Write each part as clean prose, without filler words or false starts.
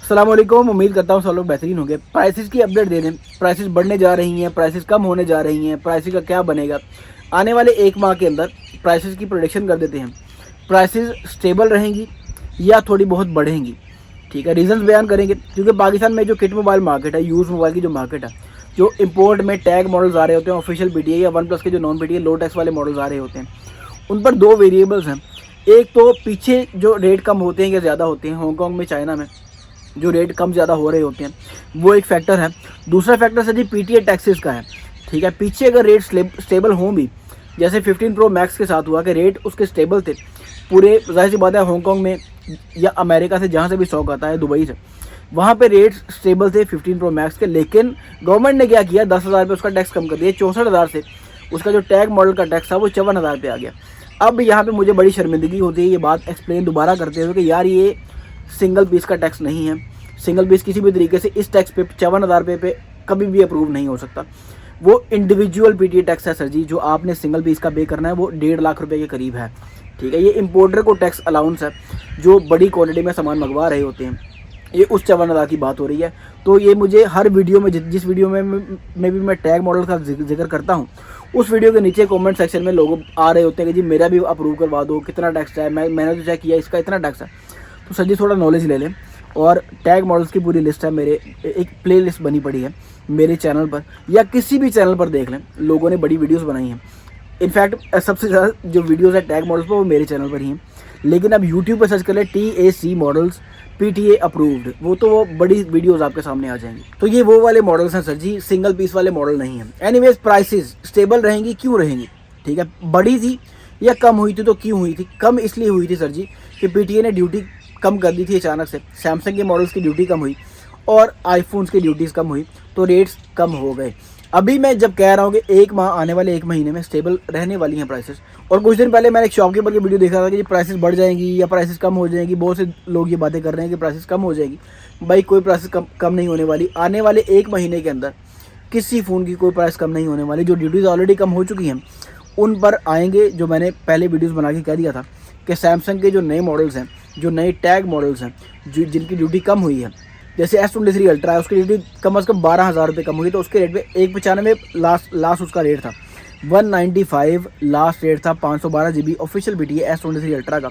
अस्सलाम वालेकुम। उम्मीद करता हूँ सब लोग बेहतरीन होंगे। प्राइसेस की अपडेट दे दें। प्राइसेस बढ़ने जा रही हैं, प्राइसेस कम होने जा रही हैं, प्राइसेस का क्या बनेगा आने वाले एक माह के अंदर, प्राइसेस की प्रोडिक्शन कर देते हैं। प्राइसेस स्टेबल रहेंगी या थोड़ी बहुत बढ़ेंगी, ठीक है। रीजंस बयान करेंगे क्योंकि पाकिस्तान में जो किट मोबाइल मार्केट है, यूज़ मोबाइल की जो मार्केट है, जो इंपोर्ट में टैग मॉडल्स आ रहे होते हैं, ऑफिशियल पीटीए या वन प्लस के जो नॉन पीटीए लो टैक्स वाले मॉडल्स आ रहे होते हैं, उन पर दो वेरिएबल्स हैं। एक तो पीछे जो रेट कम होते हैं या ज़्यादा होते हैं, हांगकॉन्ग में, चाइना में जो रेट कम ज़्यादा हो रहे होते हैं, वो एक फैक्टर है। दूसरा फैक्टर सर जी पीटीए टैक्सेस का है, ठीक है। पीछे अगर रेट स्टेबल हों भी, जैसे 15 प्रो मैक्स के साथ हुआ कि रेट उसके स्टेबल थे पूरे, जाहिर सी बात है हांगकॉन्ग में या अमेरिका से जहाँ से भी स्टॉक आता है, दुबई से, वहाँ पे रेट स्टेबल थे 15 प्रो मैक्स के। लेकिन गवर्नमेंट ने क्या किया, 10,000 पे उसका टैक्स कम कर दिया। 64,000 से उसका जो टैग मॉडल का टैक्स था वो 54,000 पे आ गया। अब यहाँ पे मुझे बड़ी शर्मिंदगी होती है ये बात एक्सप्लेन दोबारा करते हुए कि यार ये सिंगल पीस का टैक्स नहीं है। सिंगल पीस किसी भी तरीके से इस टैक्स पे 54,000 पे कभी भी अप्रूव नहीं हो सकता। वो इंडिविजुअल पीटीए टैक्स है सर जी, जो आपने सिंगल पीस का पे करना है, वो 1.5 लाख रुपए के करीब है, ठीक है। ये इंपोर्टर को टैक्स अलाउंस है जो बड़ी क्वांटिटी में सामान मंगवा रहे होते हैं। ये उस 54,000 की बात हो रही है। तो ये मुझे हर वीडियो में जिस वीडियो में भी मैं टैग मॉडल का जिक्र करता हूँ, उस वीडियो के नीचे कमेंट सेक्शन में लोग आ रहे होते हैं कि जी मेरा भी अप्रूव करवा दो, कितना टैक्स है, मैंने तो चेक किया इसका इतना टैक्स है। तो सर जी थोड़ा नॉलेज ले लें। और टैग मॉडल्स की पूरी लिस्ट है, मेरे एक प्ले लिस्ट बनी पड़ी है मेरे चैनल पर, या किसी भी चैनल पर देख लें, लोगों ने बड़ी वीडियोस बनाई हैं। इनफैक्ट सबसे ज़्यादा जो वीडियोस है टैग मॉडल्स पर वो मेरे चैनल पर ही हैं। लेकिन अब यूट्यूब पर सर्च कर लें TAC मॉडल्स PTA अप्रूव्ड, वो बड़ी वीडियोस आपके सामने आ जाएंगी। तो ये वो वाले मॉडल्स हैं सर जी, सिंगल पीस वाले मॉडल नहीं हैं। एनीवेज प्राइसेस स्टेबल रहेंगी, क्यों रहेंगी, ठीक है। बढ़ी थी या कम हुई थी, तो क्यों हुई थी? कम इसलिए हुई थी सर जी कि PTA ने ड्यूटी कम कर दी थी अचानक से। सैमसंग के मॉडल्स की ड्यूटी कम हुई और आईफोन्स की ड्यूटीज़ कम हुई, तो रेट्स कम हो गए। अभी मैं जब कह रहा हूँ कि एक माह, आने वाले एक महीने में स्टेबल रहने वाली हैं प्राइसेस। और कुछ दिन पहले मैंने एक शॉपकीपर की वीडियो देखा था कि प्राइसेस बढ़ जाएंगी या प्राइसेस कम हो जाएंगी। बहुत से लोग ये बातें कर रहे हैं कि प्राइसेस कम हो जाएगी। भाई कोई प्राइसेस कम नहीं होने वाली। आने वाले एक महीने के अंदर किसी फ़ोन की कोई प्राइस कम नहीं होने वाली। जो ड्यूटीज़ ऑलरेडी कम हो चुकी हैं उन पर आएंगे। जो मैंने पहले वीडियोज़ बना के कह दिया था कि सैमसंग के जो नए मॉडल्स हैं, जो नए टैग मॉडल्स हैं, जिनकी ड्यूटी कम हुई है, जैसे S23 अल्ट्रा है, उसकी ड्यूटी कम से कम 12,000 रुपये कम हुई, तो उसके रेट पे 195 लास्ट उसका रेट था। 195 लास्ट रेट था। 512 GB official PTA S23 ultra का।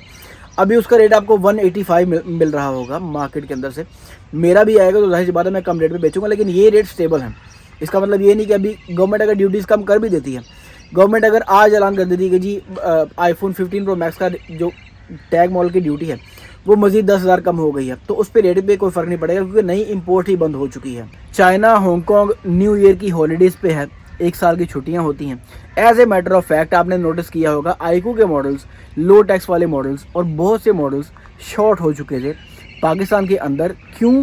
अभी उसका रेट आपको 185 मिल रहा होगा मार्केट के अंदर से। मेरा भी आएगा तो जाहिर सी बात है मैं कम रेट पे बेचूंगा, लेकिन ये रेट स्टेबल है। इसका मतलब ये नहीं कि अभी गवर्नमेंट अगर ड्यूटीज़ कम कर भी देती है, गवर्नमेंट अगर आज ऐलान कर देती है कि जी iPhone 15 प्रो मैक्स का जो टैग मॉडल की ड्यूटी है वो मजीद 10,000 कम हो गई है, तो उस पर रेट पे कोई फ़र्क नहीं पड़ेगा क्योंकि नई इंपोर्ट ही बंद हो चुकी है। चाइना, हांगकॉन्ग न्यू ईयर की हॉलीडेज़ पे है, एक साल की छुट्टियां होती हैं। As a matter of fact आपने नोटिस किया होगा आईक्यू के मॉडल्स, लो टैक्स वाले मॉडल्स और बहुत से मॉडल्स शॉर्ट हो चुके थे पाकिस्तान के अंदर। क्यों?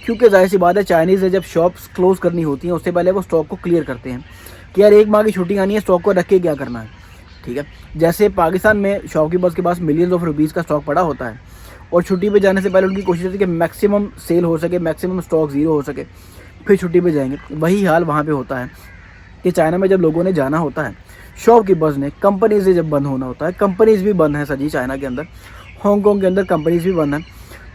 क्योंकि जाहिर सी बात है चाइनीज़ ने जब शॉप्स क्लोज़ करनी होती हैं उससे पहले वो स्टॉक को क्लियर करते हैं कि यार एक माह की छुट्टी आनी है, स्टॉक को रख के क्या करना है, ठीक है। जैसे पाकिस्तान में शॉपकीपर्स के पास मिलियंस ऑफ रुपीज़ का स्टॉक पड़ा होता है और छुट्टी पे जाने से पहले उनकी कोशिश होती है कि मैक्सिमम सेल हो सके, मैक्सिमम स्टॉक ज़ीरो हो सके, फिर छुट्टी पे जाएंगे। वही हाल वहाँ पे होता है कि चाइना में जब लोगों ने जाना होता है, शॉपकीपर्स ने, कंपनीज से जब बंद होना होता है, कंपनीज भी बंद है सर जी चाइना के अंदर, हांगकॉन्ग के अंदर कंपनीज भी बंद हैं,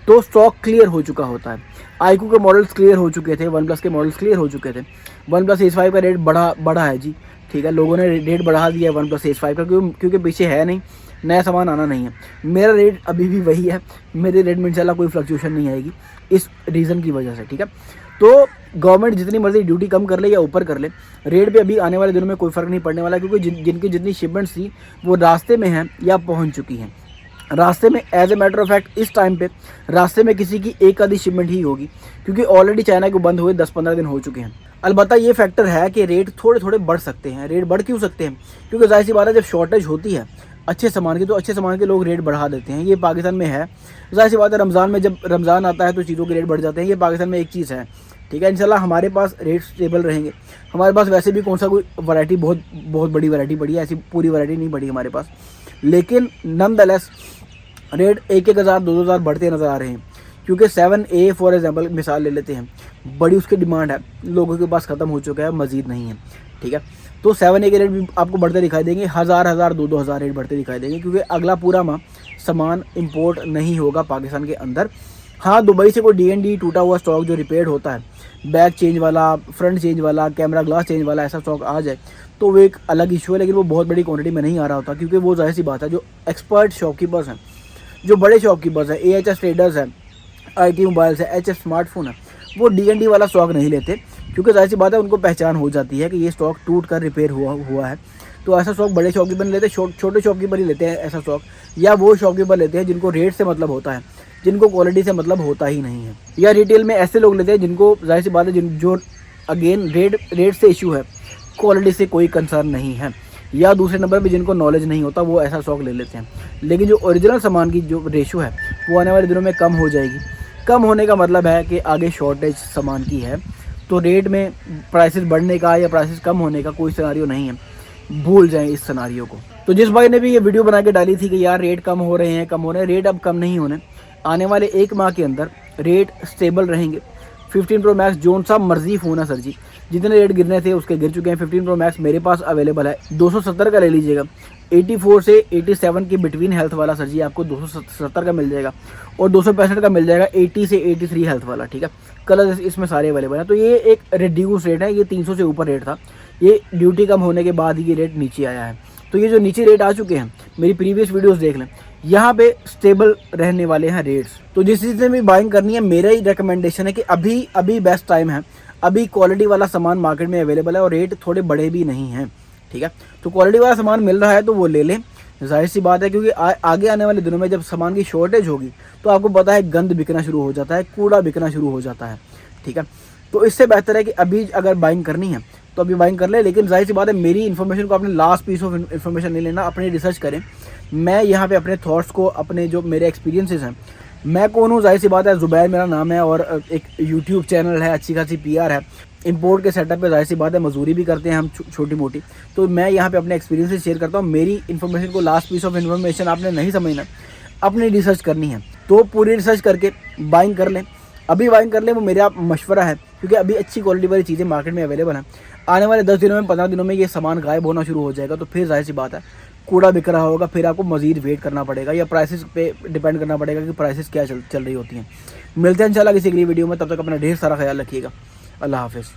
तो स्टॉक क्लियर हो चुका होता है। आईक्यू के मॉडल्स क्लियर हो चुके थे, वन प्लस के मॉडल्स क्लियर हो चुके थे। वन प्लस H5 का रेट बढ़ा है जी, ठीक है। लोगों ने रेट बढ़ा दिया है वन प्लस H5 का, क्योंकि पीछे है नहीं, नया सामान आना नहीं है। मेरा रेट अभी भी वही है, मेरे रेट में इंशाल्लाह कोई फ्लक्चुएशन नहीं आएगी इस रीज़न की वजह से, ठीक है। तो गवर्नमेंट जितनी मर्जी ड्यूटी कम कर ले या ऊपर कर ले, रेट पे अभी आने वाले दिनों में कोई फ़र्क नहीं पड़ने वाला, क्योंकि जिनकी जितनी शिपमेंट्स थी वो रास्ते में हैं या पहुंच चुकी हैं। रास्ते में as a matter of fact इस टाइम पे रास्ते में किसी की एक आधी शिपमेंट ही होगी, क्योंकि ऑलरेडी चाइना को बंद हुए 10-15 दिन हो चुके हैं। अलबत्ता ये फैक्टर है कि रेट थोड़े थोड़े बढ़ सकते हैं। रेट बढ़ क्यों सकते हैं? क्योंकि जाहिर सी बात है जब शॉर्टेज होती है अच्छे सामान की, तो अच्छे सामान के लोग रेट बढ़ा देते हैं। ये पाकिस्तान में है, जाहिर सी बात है रमज़ान में जब रमज़ान आता है तो चीज़ों के रेट बढ़ जाते हैं। ये पाकिस्तान में एक चीज़ है, ठीक है। इंशाल्लाह हमारे पास रेट स्टेबल रहेंगे। हमारे पास वैसे भी कौन सा कोई वैरायटी बहुत बड़ी वैरायटी पड़ी है, ऐसी पूरी वैरायटी नहीं पड़ी हमारे पास, लेकिन नॉनदलेस रेट 1,000 2,000 बढ़ते नज़र आ रहे हैं। क्योंकि 7A फॉर एग्जांपल मिसाल ले लेते हैं, बड़ी उसकी डिमांड है, लोगों के पास ख़त्म हो चुका है, मज़ीद नहीं है, ठीक है। तो 7A के रेट भी आपको बढ़ते दिखाई देंगे, 1,000 2,000 रेट बढ़ते दिखाई देंगे, क्योंकि अगला पूरा माह सामान इंपोर्ट नहीं होगा पाकिस्तान के अंदर। हाँ, दुबई से कोई D&D टूटा हुआ स्टॉक जो रिपेयर होता है, बैक चेंज वाला, फ्रंट चेंज वाला, कैमरा ग्लास चेंज वाला ऐसा स्टॉक आ जाए तो वो एक अलग इशू है, लेकिन वो बहुत बड़ी क्वांटिटी में नहीं आ रहा होता, क्योंकि वो जाहिर सी बात है जो एक्सपर्ट शॉपकीपर्स हैं, जो बड़े शॉपकीपर्स हैं, AHS ट्रेडर्स हैं, IT मोबाइल्स है, HF स्मार्टफोन है, वो D&D वाला स्टॉक नहीं लेते, क्योंकि जाहिर सी बात है उनको पहचान हो जाती है कि ये स्टॉक टूट कर रिपेयर हुआ है। तो ऐसा स्टॉक बड़े शॉपकीपर नहीं लेते, छोटे शॉपकीपर ही लेते हैं ऐसा स्टॉक, या वो शॉपकीपर लेते हैं जिनको रेट से मतलब होता है, जिनको क्वालिटी से मतलब होता ही नहीं है। या रिटेल में ऐसे लोग लेते हैं जिनको जाहिर सी बात है जो अगेन रेट से इशू है, क्वालिटी से कोई कंसर्न नहीं है। या दूसरे नंबर पे जिनको नॉलेज नहीं होता वो ऐसा स्टॉक ले लेते हैं। लेकिन जो ओरिजिनल सामान की जो रेशो है वो आने वाले दिनों में कम हो जाएगी। कम होने का मतलब है कि आगे शॉर्टेज सामान की है, तो रेट में प्राइसेस बढ़ने का या प्राइसेस कम होने का कोई सिनारियो नहीं है, भूल जाएं इस सिनारियो को। तो जिस भाई ने भी ये वीडियो बना के डाली थी कि यार रेट कम हो रहे हैं, रेट अब कम नहीं होने, आने वाले 1 माह के अंदर रेट स्टेबल रहेंगे। 15 प्रो मैक्स जोन सा मर्जी फ़ोन है सर जी, जितने रेट गिरने थे उसके गिर चुके हैं। 15 प्रो मैक्स मेरे पास अवेलेबल है, 270 का ले लीजिएगा। 84 से 87 के बिटवीन हेल्थ वाला सर जी आपको 270 का मिल जाएगा, और 265 का मिल जाएगा 80 से 83 हेल्थ वाला, ठीक है। कलर इसमें सारे अवेलेबल हैं। तो ये एक रिड्यूस रेट है, ये 300 से ऊपर रेट था, ये ड्यूटी कम होने के बाद ही ये रेट नीचे आया है। तो ये जो नीचे रेट आ चुके हैं, मेरी प्रीवियस वीडियोस देख लें, यहाँ पे स्टेबल रहने वाले हैं रेट्स। तो जिस चीज़ में भी बाइंग करनी है, मेरा ही रिकमेंडेशन है कि अभी बेस्ट टाइम है, अभी क्वालिटी वाला सामान मार्केट में अवेलेबल है और रेट थोड़े बड़े भी नहीं हैं, ठीक है। तो क्वालिटी वाला सामान मिल रहा है तो वो ले लें, जाहिर सी बात है, क्योंकि आगे आने वाले दिनों में जब सामान की शॉर्टेज होगी तो आपको पता है गंद बिकना शुरू हो जाता है, कूड़ा बिकना शुरू हो जाता है, ठीक है। तो इससे बेहतर है कि अभी अगर बाइंग करनी है तो अभी बाइंग कर ले। लेकिन जाहिर सी बात है मेरी इन्फॉर्मेशन को आपने लास्ट पीस ऑफ इन्फॉर्मेशन नहीं लेना, अपनी रिसर्च करें। मैं यहाँ पे अपने थॉट्स को, अपने जो मेरे एक्सपीरियंसेस हैं, मैं कौन हूँ, जाहिर सी बात है ज़ुबैर मेरा नाम है और एक यूट्यूब चैनल है, अच्छी खासी PR है, इंपोर्ट के सेटअप पे जाहिर सी बात है मजदूरी भी करते हैं हम छोटी मोटी। तो मैं यहाँ पे अपने एक्सपीरियंसेस शेयर करता हूँ। मेरी इन्फॉर्मेशन को लास्ट पीस ऑफ इन्फॉर्मेशन आपने नहीं समझना, अपनी रिसर्च करनी है तो पूरी रिसर्च करके बाइंग कर लें। अभी बाइंग कर लें वो मेरा मशवरा है, क्योंकि अभी अच्छी क्वालिटी वाली चीज़ें मार्केट में अवेलेबल हैं। आने वाले 10 दिनों में, 15 दिनों में ये सामान गायब होना शुरू हो जाएगा, तो फिर जाहिर सी बात है कूड़ा बिक रहा होगा, फिर आपको मज़ीद वेट करना पड़ेगा या प्राइसेस पे डिपेंड करना पड़ेगा कि प्राइसेस क्या चल रही होती हैं। मिलते हैं इंशाल्लाह किसी अगली वीडियो में, तब तक अपना ढेर सारा ख्याल रखिएगा। अल्लाह हाफिज़।